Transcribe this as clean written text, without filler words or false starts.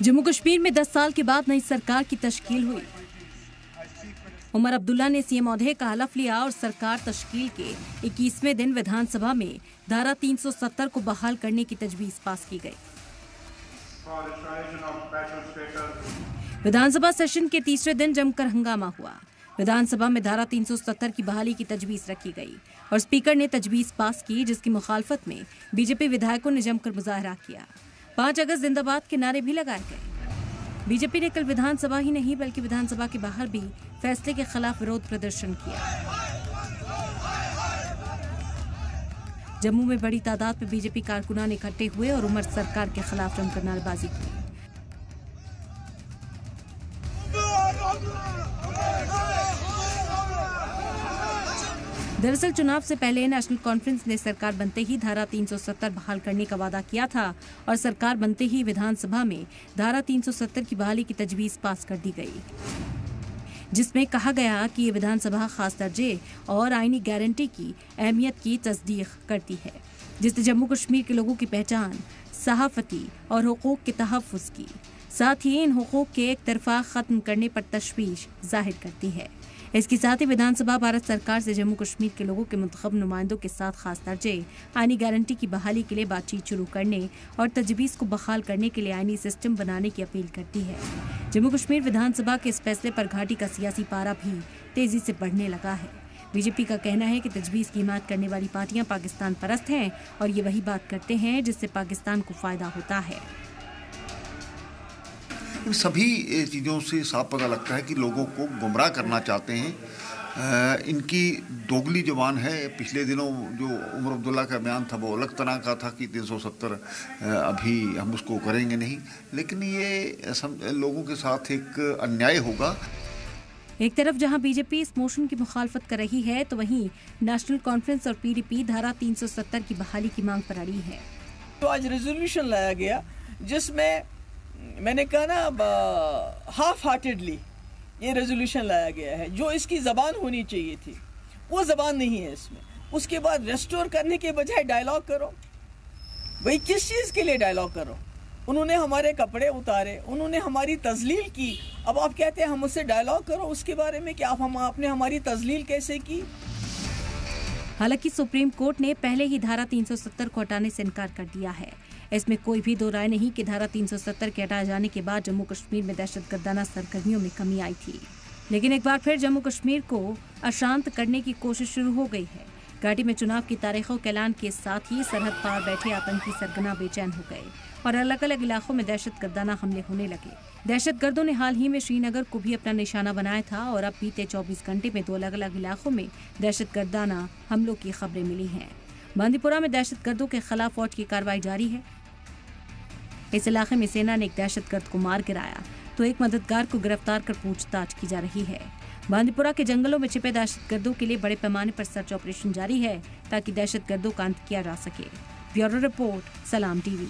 जम्मू कश्मीर में 10 साल के बाद नई सरकार की तश्कील हुई। उमर अब्दुल्ला ने सीएम ओहदे का हलफ लिया और सरकार तश्कील के 21वें दिन विधानसभा में धारा 370 को बहाल करने की तजवीज पास की गई। विधानसभा सेशन के तीसरे दिन जमकर हंगामा हुआ। विधानसभा में धारा 370 की बहाली की तजवीज रखी गई और स्पीकर ने तजवीज पास की, जिसकी मुखालफत में बीजेपी विधायकों ने जमकर मुजाहरा किया। 5 अगस्त जिंदाबाद के नारे भी लगाए गए। बीजेपी ने कल विधानसभा ही नहीं बल्कि विधानसभा के बाहर भी फैसले के खिलाफ विरोध प्रदर्शन किया। जम्मू में बड़ी तादाद में बीजेपी कारकुनान इकट्ठे हुए और उमर सरकार के खिलाफ जमकर नारेबाजी की। दरअसल चुनाव से पहले नेशनल कॉन्फ्रेंस ने सरकार बनते ही धारा 370 बहाल करने का वादा किया था और सरकार बनते ही विधानसभा में धारा 370 की बहाली की तजवीज पास कर दी गई, जिसमें कहा गया कि ये विधानसभा खास दर्जे और आईनी गारंटी की अहमियत की तस्दीक करती है, जिससे जम्मू कश्मीर के लोगों की पहचान, सहाफती और हुकूक के तहफ़्फ़ुज़ की, साथ ही इन हुकूक के एक तरफा खत्म करने पर तशवीश जाहिर करती है। इसके साथ ही विधानसभा भारत सरकार से जम्मू कश्मीर के लोगों के मुंतखब नुमाइंदों के साथ खास दर्जे आईनी गारंटी की बहाली के लिए बातचीत शुरू करने और तजवीज़ को बहाल करने के लिए आईनी सिस्टम बनाने की अपील करती है। जम्मू कश्मीर विधानसभा के इस फैसले पर घाटी का सियासी पारा भी तेजी से बढ़ने लगा है। बीजेपी का कहना है कि तजवीज़ की हिमायत करने वाली पार्टियां पाकिस्तान परस्त हैं और ये वही बात करते हैं जिससे पाकिस्तान को फायदा होता है। इन सभी चीज़ों से साफ पता लगता है कि लोगों को गुमराह करना चाहते हैं। इनकी दोगली जुबान है। पिछले दिनों जो उमर अब्दुल्ला का बयान था वो अलग तरह का था कि 370 अभी हम उसको करेंगे नहीं, लेकिन ये लोगों के साथ एक अन्याय होगा। एक तरफ जहां बीजेपी इस मोशन की मुखालफत कर रही है तो वहीं नेशनल कॉन्फ्रेंस और पीडीपी धारा 370 की बहाली की मांग पर अड़ी है। तो आज रेजोल्यूशन लाया गया जिसमें मैंने कहा ना हाफ हार्टेडली ये रेजोल्यूशन लाया गया है। जो इसकी ज़बान होनी चाहिए थी वो ज़बान नहीं है इसमें। उसके बाद रेस्टोर करने के बजाय डायलॉग करो। भाई किस चीज़ के लिए डायलॉग करो? उन्होंने हमारे कपड़े उतारे, उन्होंने हमारी तजलील की। अब आप कहते हैं हम उससे डायलॉग करो उसके बारे में कि आपने हमारी तजलील कैसे की? हालांकि सुप्रीम कोर्ट ने पहले ही धारा 370 को हटाने से इनकार कर दिया है। इसमें कोई भी दो राय नहीं कि धारा 370 के हटाए जाने के बाद जम्मू कश्मीर में दहशतगर्दाना सरगर्मियों में कमी आई थी, लेकिन एक बार फिर जम्मू कश्मीर को अशांत करने की कोशिश शुरू हो गई है। घाटी में चुनाव की तारीखों के ऐलान के साथ ही सरहद पार बैठे आतंकी सरगना बेचैन हो गए और अलग अलग इलाकों में दहशतगर्दाना हमले होने लगे। दहशतगर्दों ने हाल ही में श्रीनगर को भी अपना निशाना बनाया था और अब बीते 24 घंटे में 2 अलग अलग इलाकों में दहशतगर्दाना हमलों की खबरें मिली हैं। बांदीपुरा में दहशतगर्दों के खिलाफ फौज की कार्रवाई जारी है। इस इलाके में सेना ने एक दहशतगर्द को मार गिराया तो एक मददगार को गिरफ्तार कर पूछताछ की जा रही है। बांदीपुरा के जंगलों में छिपे दहशतगर्दों के लिए बड़े पैमाने पर सर्च ऑपरेशन जारी है ताकि दहशतगर्दों का अंत किया जा सके। ब्यूरो रिपोर्ट, सलाम टीवी।